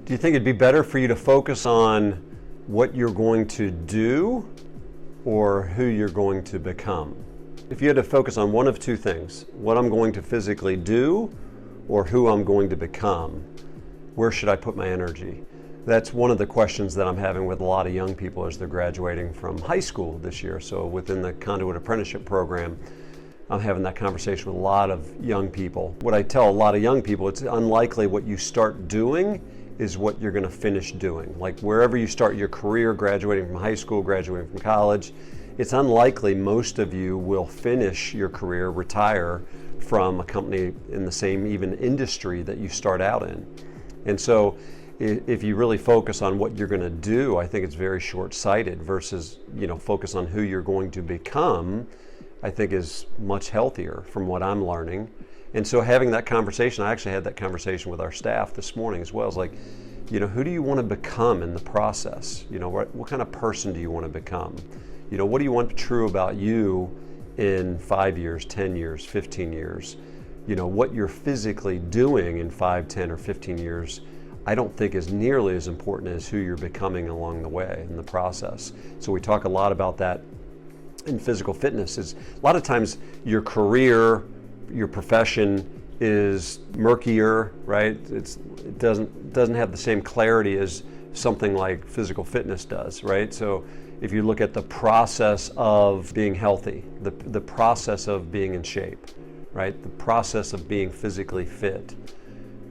Do you think it'd be better for you to focus on what you're going to do or who you're going to become? If you had to focus on one of two things, what I'm going to physically do or who I'm going to become, where should I put my energy? That's one of the questions that I'm having with a lot of young people as they're graduating from high school this year. So within the Conduit Apprenticeship Program, I'm having that conversation with a lot of young people. What I tell a lot of young people, it's unlikely what you start doing is what you're going to finish doing. Like wherever you start your career, graduating from high school, graduating from college, it's unlikely most of you will finish your career, retire from a company in the same even industry that you start out in. And so if you really focus on what you're going to do, I think it's very short-sighted versus, focus on who you're going to become, I think is much healthier from what I'm learning. And so having that conversation, I actually had that conversation with our staff this morning as well. It's like, who do you want to become in the process? What kind of person do you want to become? What do you want true about you in 5 years, 10 years, 15 years? What you're physically doing in 5, 10, or 15 years, I don't think is nearly as important as who you're becoming along the way in the process. So we talk a lot about that in physical fitness. Is a lot of times your career, your profession is murkier, right? It doesn't have the same clarity as something like physical fitness does, right? So if you look at the process of being healthy, the process of being in shape, right? The process of being physically fit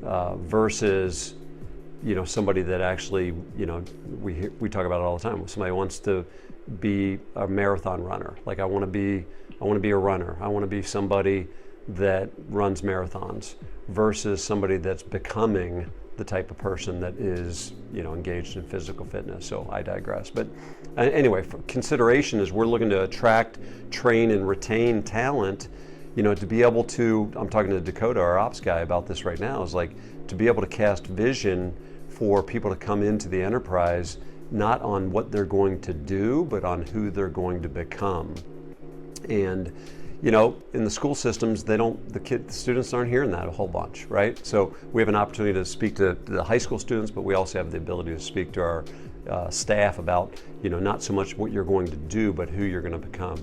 versus somebody that actually, we talk about it all the time. Somebody wants to be a marathon runner. Like I want to be a runner. I want to be somebody that runs marathons versus somebody that's becoming the type of person that is, engaged in physical fitness. So I digress. But anyway, consideration is we're looking to attract, train, and retain talent. To be able to, I'm talking to Dakota, our ops guy, about this right now, is like to be able to cast vision for people to come into the enterprise, not on what they're going to do, but on who they're going to become. And in the school systems, the students aren't hearing that a whole bunch, right? So we have an opportunity to speak to the high school students, but we also have the ability to speak to our staff about, not so much what you're going to do, but who you're going to become.